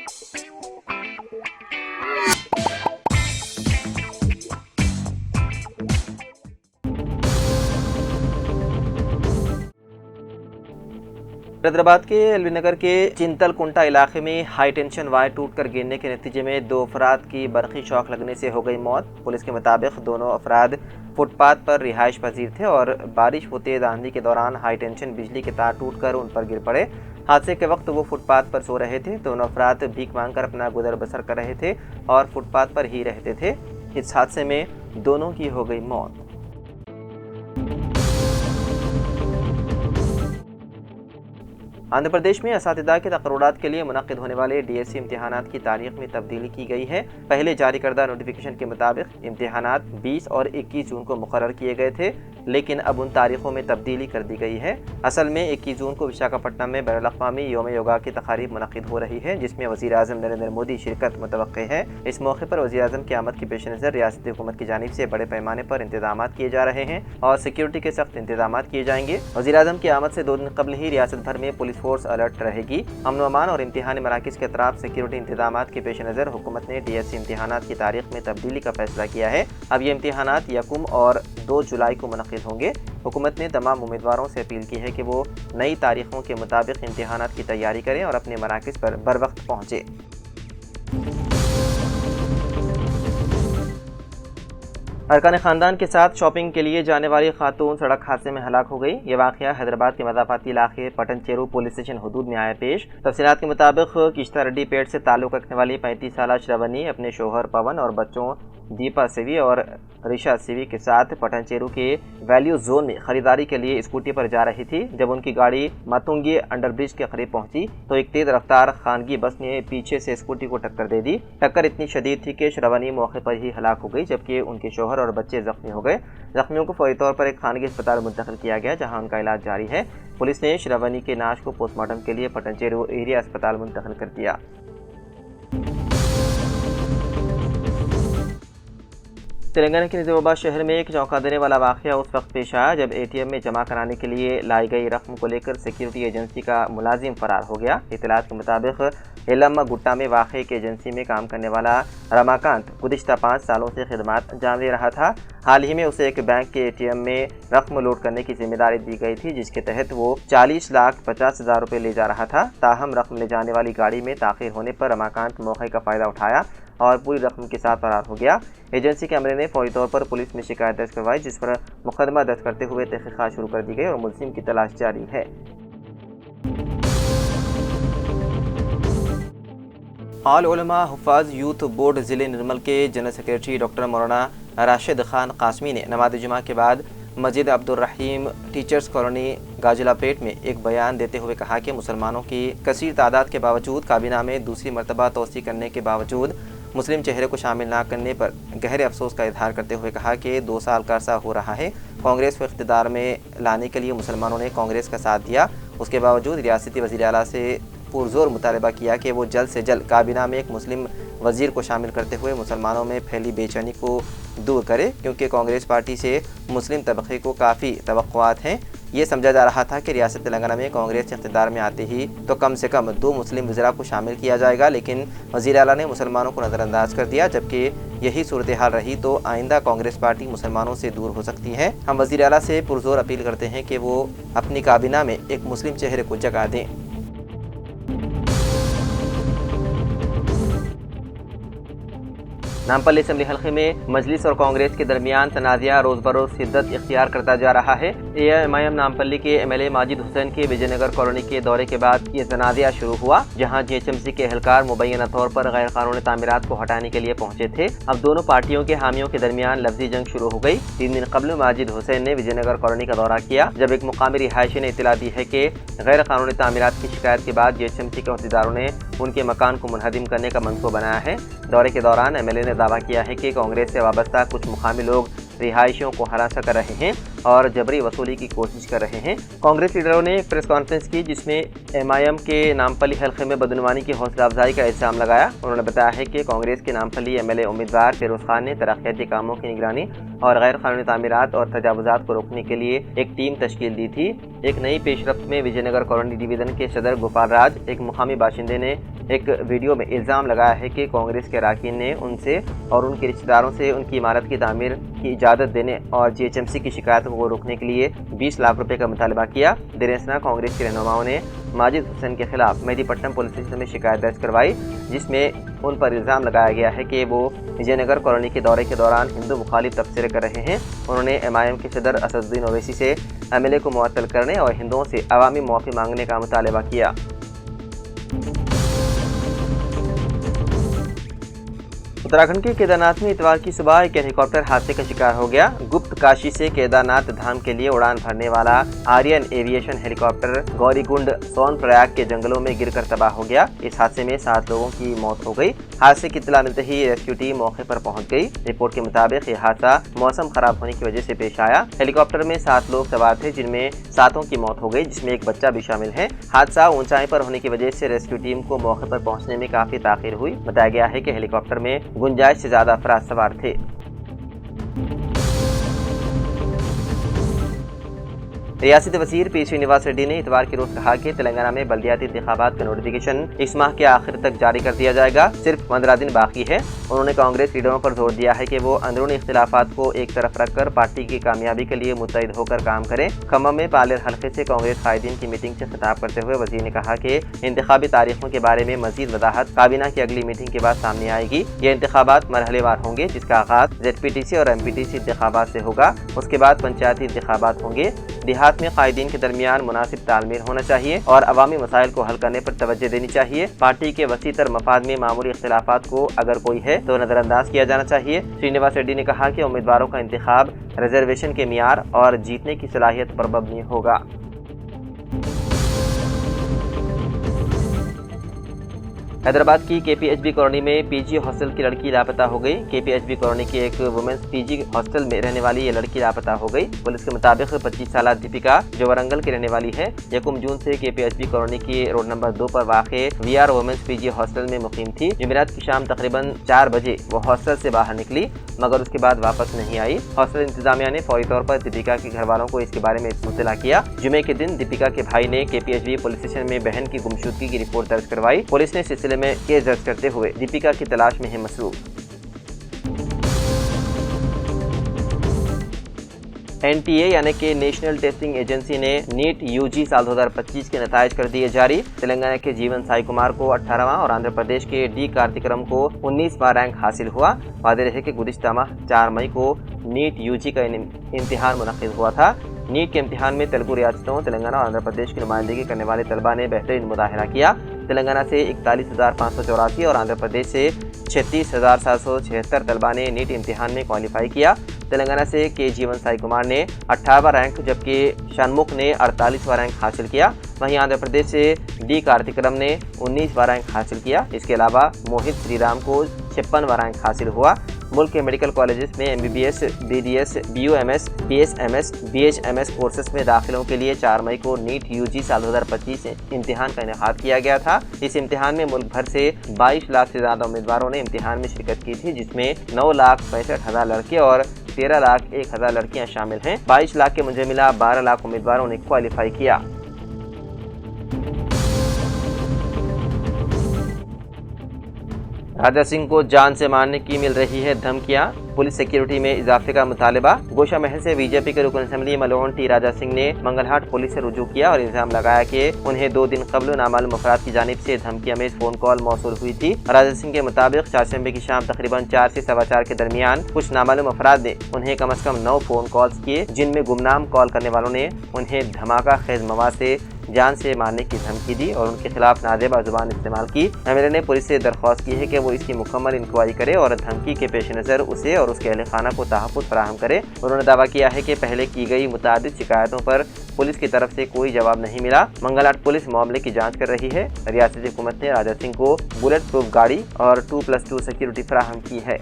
हैदराबाद के एलबी नगर के चिंतलकुंटा इलाके में हाई टेंशन वायर टूटकर गिरने के नतीजे में 2 अफराद की बरक़ी शॉक लगने से हो गई मौत। पुलिस के मुताबिक दोनों अफराद फुटपाथ पर रिहाइश पजीर थे और बारिश व तेज़ आंधी के दौरान हाई टेंशन बिजली के तार टूटकर उन पर गिर पड़े। हादसे के वक्त वो फुटपाथ पर सो रहे थे। दोनों अफराद भीख मांगकर अपना गुजर बसर कर रहे थे और फुटपाथ पर ही रहते थे। इस हादसे में दोनों की हो गई मौत। आंध्र प्रदेश में असातिज़ा के तकर्रुरात के लिए मुनक़्क़िद होने वाले डीएससी इम्तिहानात की तारीख में तब्दीली की गई है। पहले जारी करदा नोटिफिकेशन के मुताबिक इम्तिहानात 20 और 21 जून को मुकर्रर किए गए थे, लेकिन अब उन तारीखों में तब्दीली कर दी गई है। असल में 21 जून को विशाखापट्टनम में बैनुल-अक़वामी यौम योगा की तक़रीब मुनक़्क़िद हो रही है, जिसमें वज़ीर-ए-आज़म नरेंद्र मोदी शिरकत मुतवक्किल है। इस मौके पर वज़ीर-ए-आज़म की आमद के पेश नज़र रियासती हुकूमत की जानिब से बड़े पैमाने पर इंतज़ाम किए जा रहे हैं और सिक्योरिटी के सख्त इंतज़ाम किए जाएंगे। वज़ीर-ए-आज़म की आमद से 2 दिन कबल ही रियासत भर में पुलिस फोर्स अलर्ट रहेगी। अमन व अमान और इम्तिहानी मराकिज़ के अतराफ सिक्योरिटी इंतज़ामात के पेश नज़र हुकूमत ने डीएससी इम्तिहानात की तारीख में तब्दीली का फैसला किया है। अब ये इम्तिहानात 1 और 2 जुलाई को मुनक़्क़िद होंगे। हुकूमत ने तमाम उम्मीदवारों से अपील की है कि वो नई तारीखों के मुताबिक इम्तिहानात की तैयारी करें और अपने मराकिज़ पर बरवक्त पहुँचे। अरकान ख़ानदान के साथ शॉपिंग के लिए जाने वाली खातून सड़क हादसे में हलाक हो गई। ये वाक़या हैदराबाद के मज़ाफ़ाती इलाके पटनचेरू पुलिस स्टेशन हदूद में आया पेश। तफ़सीलात के मुताबिक किश्ता रेड्डी पेट से ताल्लुक़ रखने वाली 35 साला श्रवणी अपने शोहर पवन और बच्चों दीपा सिवी और ऋषा सिवी के साथ पटनचेरू के वैल्यू जोन में ख़रीदारी के लिए स्कूटी पर जा रही थी। जब उनकी गाड़ी मातुंगी अंडरब्रिज के करीब पहुंची तो एक तेज़ रफ्तार खानगी बस ने पीछे से स्कूटी को टक्कर दे दी। टक्कर इतनी शदीद थी कि श्रवणी मौके पर ही हलाक हो गई, जबकि उनके शोहर और बच्चे जख्मी हो गए। जख्मियों को फौरी तौर पर एक खानगी अस्पताल मुंतकिल किया गया, जहाँ उनका इलाज जारी है। पुलिस ने श्रवणी के नाश को पोस्टमार्टम के लिए पटनचेरू एरिया अस्पताल मुंतकिल कर दिया। तेलंगाना के निज़ामाबाद शहर में एक चौंका देने वाला वाक़या उस वक्त पेश आया जब एटीएम में जमा कराने के लिए लाई गई रकम को लेकर सिक्योरिटी एजेंसी का मुलाजिम फरार हो गया। इत्तलात के मुताबिक एलम्मा गुट्टा में वाक़ एक एजेंसी में काम करने वाला रमाकांत गुज़िश्ता 5 सालों से खिदमत अंजाम दे रहा था। हाल ही में उसे एक बैंक के एटीएम में रकम लोड करने की जिम्मेदारी दी गई थी, जिसके तहत वो 40,50,000 रुपये ले जा रहा था। ताहम रकम ले जाने वाली गाड़ी में ताख़ीर होने पर रमाकांत मौके का फ़ायदा उठाया और पूरी रकम के साथ फरार हो गया। एजेंसी के अमले ने फौरी तौर पर पुलिस में शिकायत दर्ज करवाई, जिस पर मुकदमा दर्ज करते हुए तहक़ीक़ात शुरू कर दी गई और मुलज़िम की तलाश जारी है। आल उलमा हुफ़ाज़ यूथ बोर्ड ज़िले निर्मल के जनरल सेक्रेटरी डॉक्टर मौलाना राशिद खान कासमी ने नमाज़ जुमा के बाद मस्जिद अब्दुर्रहीम टीचर्स कॉलोनी गाजिलापेट में एक बयान देते हुए कहा कि मुसलमानों की कसीर तादाद के बावजूद काबीना में दूसरी मरतबा तोसी करने के बावजूद मुस्लिम चेहरे को शामिल ना करने पर गहरे अफसोस का इजहार करते हुए कहा कि 2 साल का अरसा हो रहा है कांग्रेस को इख्तिदार में लाने के लिए मुसलमानों ने कांग्रेस का साथ दिया। उसके बावजूद रियासती वज़ीर आला से पुरजोर मुतालबा किया कि वो जल्द से जल्द काबीना में एक मुस्लिम वज़ीर को शामिल करते हुए मुसलमानों में फैली बेचैनी को दूर करे, क्योंकि कांग्रेस पार्टी से मुस्लिम तबक़े को काफ़ी तवक्कुआत हैं। ये समझा जा रहा था कि रियासत तेलंगाना में कांग्रेस इक़्तिदार में आते ही तो कम से कम 2 मुस्लिम वज़ीरा को शामिल किया जाएगा, लेकिन वज़ीर आला ने मुसलमानों को नज़रअंदाज कर दिया। जबकि यही सूरत हाल रही तो आइंदा कांग्रेस पार्टी मुसलमानों से दूर हो सकती है। हम वज़ीर आला से पुरजोर अपील करते हैं कि वो अपनी काबीना में एक मुस्लिम चेहरे को जगह दें। नामपल्ली असेंबली हल्के में मजलिस और कांग्रेस के दरमियान तनाज़ा रोज़ बरोज़ शिद्दत इख्तियार करता जा रहा है। एआईएम नामपल्ली के एमएलए माजिद हुसैन के विजयनगर कॉलोनी के दौरे के बाद ये तनाज़ा शुरू हुआ, जहां जीएचएमसी के एहलकार मुबैना तौर पर गैर कानूनी तामीरात को हटाने के लिए पहुंचे थे। अब दोनों पार्टियों के हामियों के दरमियान लफ्जी जंग शुरू हो गई। 3 दिन कबल माजिद हुसैन ने विजयनगर कॉलोनी का दौरा किया, जब एक मुकामी रिहायशी ने इत्तला दी है कि गैर कानूनी तामीरात की शिकायत के बाद जीएचएमसी के अहदेदारों ने उनके मकान को मुनहदिम करने का मंसूबा बनाया है। दौरे के दौरान एमएलए ने दावा किया है कि कांग्रेस से वाबस्ता कुछ मुकामी लोग रिहायशियों को हरासा कर रहे हैं और जबरी वसूली की कोशिश कर रहे हैं। कांग्रेस लीडरों ने एक प्रेस कॉन्फ्रेंस की, जिसमें एमआईएम के नामपल्ली हल्के में बदनुमानी की हौसला अफजाई का इल्ज़ाम लगाया। उन्होंने बताया है कि कांग्रेस के नामपल्ली एमएलए उम्मीदवार फिरोज खान ने तरक्याती कामों की निगरानी और गैर कानूनी तामीरात और तजावुजात को रोकने के लिए एक टीम तश्कील दी थी। एक नई पेशरफ्त में विजयनगर कॉलोनी डिवीजन के सदर गोपाल राज, एक मुकामी बाशिंदे ने एक वीडियो में इल्ज़ाम लगाया है कि कांग्रेस के अरकान ने उनसे और उनके रिश्तेदारों से उनकी इमारत की तामीर की इजाज़त देने और GHMC की शिकायतों को रोकने के लिए 20 लाख रुपए का मुतालबा किया। देरेसना कांग्रेस के रहनुमाओं ने माजिद हुसैन के खिलाफ मेहदीपट्टनम पुलिस स्टेशन में शिकायत दर्ज करवाई, जिसमें उन पर इल्ज़ाम लगाया गया है कि वो विजयनगर कॉलोनी के दौरे के दौरान हिंदू मुखालिफ तबसरे कर रहे हैं। उन्होंने MIM के सदर असदुद्दीन ओवैसी से MLA को मुअत्तल करने और हिंदुओं से अवामी मुआफ़ी मांगने का मुतालबा किया। उत्तराखंड के केदारनाथ में इतवार की सुबह एक हेलीकॉप्टर हादसे का शिकार हो गया। गुप्त काशी से केदारनाथ धाम के लिए उड़ान भरने वाला आर्यन एविएशन हेलीकॉप्टर गौरीकुंड सोनप्रयाग के जंगलों में गिरकर तबाह हो गया। इस हादसे में 7 लोगों की मौत हो गई। हादसे की इत्तला मिलते ही रेस्क्यू टीम मौके पर पहुंच गई। रिपोर्ट के मुताबिक यह हादसा मौसम खराब होने की वजह से पेश आया। हेलीकॉप्टर में 7 लोग सवार थे, जिनमें 7 की मौत हो गई, जिसमें एक बच्चा भी शामिल है। हादसा ऊंचाई पर होने की वजह से रेस्क्यू टीम को मौके पर पहुंचने में काफी ताखीर हुई। बताया गया है कि हेलीकॉप्टर में गुंजाइश से ज्यादा अफराद सवार थे। रियासती वज़ीर पी श्रीनिवास रेड्डी ने इतवार के रोज कहा कि तेलंगाना में बल्दियाती इंतखाबात का नोटिफिकेशन इस माह के आखिर तक जारी कर दिया जाएगा। सिर्फ 15 दिन बाकी है। उन्होंने कांग्रेस लीडरों पर जोर दिया है कि वो अंदरूनी इख्तिलाफात को एक तरफ रखकर पार्टी की कामयाबी के लिए मुत्तहिद होकर काम करें। खम्मम में पालेर हल्के से कांग्रेस कायदीन की मीटिंग से खिताब करते हुए वज़ीर ने कहा कि इंतखाबी तारीखों के बारे में मजीद वजाहत काबीना की अगली मीटिंग के बाद सामने आएगी। ये इंतखाबात मरहलेवार होंगे, जिसका आगाज ZPTC और MPTC इंतखाबात से होगा। उसके बाद पंचायती इंतखाबात होंगे। देहात में कायदीन के दरमियान मुनासिब तालमेल होना चाहिए और अवामी मसाइल को हल करने पर तवज्जो देनी चाहिए। पार्टी के वसीतर मफाद में मामूली इख्तिलाफात को अगर कोई है तो नजरअंदाज किया जाना चाहिए। श्रीनिवास रेड्डी ने कहा कि उम्मीदवारों का इंतखाब रिजर्वेशन के मियार और जीतने की सलाहियत पर मबनी होगा। हैदराबाद की KPHB कॉलोनी में PG हॉस्टल की लड़की लापता हो गई। KPHB कॉलोनी की एक वुमेन्स PG हॉस्टल में रहने वाली ये लड़की लापता हो गई। पुलिस के मुताबिक 25 साल दीपिका, जो वरंगल की रहने वाली है, 1 जून से KPHB कॉलोनी की रोड नंबर 2 पर वाक़े VR वुमेन्स PG हॉस्टल में मुकीम थी। जुमेरात की शाम तकरीबन 4 बजे वो हॉस्टल से बाहर निकली, मगर उसके बाद वापस नहीं आई। हॉस्टल इंतजामिया ने फौरी तौर पर दीपिका के घर वालों को इसके बारे में मुत्तला किया। जुमे के दिन दीपिका के भाई ने KPHB पुलिस स्टेशन में बहन की गुमशुदगी की रिपोर्ट दर्ज करवाई। पुलिस ने सिलसिले में केस दर्ज करते हुए दीपिका की तलाश में है मसरूफ। NTA यानी कि नेशनल टेस्टिंग एजेंसी ने नीट UG साल 2025 के नताइज कर दिए जारी। तेलंगाना के जीवन साई कुमार को 18वां और आंध्र प्रदेश के D कार्तिकरम को 19वां रैंक हासिल हुआ। वादे रहे कि गुज़िश्ता माह 4 मई को नीट UG का इम्तिहान मुनक़िद हुआ था। नीट के इम्तिहान में तेलुगु रियासतों, तेलंगाना और आंध्र प्रदेश की नुमाइंदगी करने वाले तलबा ने बेहतरीन मुजाहिरा किया। तेलंगाना से 41,584 और आंध्र प्रदेश से 36,776 तलबा ने नीट इम्तिहान में क्वालिफाई किया। तेलंगाना से के जीवन साई कुमार ने 18वां रैंक, जबकि शनमुख ने 48वां रैंक हासिल किया। वहीं आंध्र प्रदेश से D कार्तिकरम ने 19वां रैंक हासिल किया। इसके अलावा मोहित श्रीराम को 56वां रैंक हासिल हुआ। मुल्क के मेडिकल कॉलेजेस में MBBS, BDS, BUMS, BSMS, BHMS courses में दाखिलों के लिए 4 मई को नीट UG साल 2025 इम्तिहान का इनेकाद किया गया था। इस इम्तिहान में मुल्क भर से 22 लाख से ज़्यादा उम्मीदवारों ने इम्तिहान में शिरकत की थी, जिसमें 9,65,000 लड़के और 13,01,000 लड़कियां शामिल हैं। 22 लाख के मुझे मिला 12 लाख उम्मीदवारों ने क्वालिफाई किया। राजा सिंह को जान से मारने की मिल रही है धमकियां। पुलिस सिक्योरिटी में इजाफे का मुतालबा। गोशा महल से बीजेपी के रुकन असेंबली मलौन टी राजा सिंह ने मंगलहाट पुलिस से रुजू किया और इल्जाम लगाया कि उन्हें 2 दिन कबल नामालूम अफराद की जानिब से धमकियां में फोन कॉल मौसूल हुई थी। राजा सिंह के मुताबिक चारशंबे की शाम तकरीबन 4 से 4:15 के दरमियान कुछ नामालूम अफराद ने उन्हें कम से कम 9 फोन कॉल्स किए, जिनमें गुमनाम कॉल करने वालों ने उन्हें धमाका खेज मवाद से जान से मारने की धमकी दी और उनके खिलाफ नाजेबा जुबान इस्तेमाल की। MLA ने पुलिस से दरख्वास्त की है कि वो इसकी मुकम्मल इंक्वायरी करे और धमकी के पेश नज़र उसे और उसके अहले खाना को तहफ़्फ़ुज़ फराहम करे। उन्होंने दावा किया है कि पहले की गई मुतादिद शिकायतों पर पुलिस की तरफ से कोई जवाब नहीं मिला। मंगलहाट पुलिस मामले की जाँच कर रही है। रियासती हुकूमत ने राजा सिंह को बुलेट प्रूफ गाड़ी और 2+2 सिक्योरिटी फराहम की है।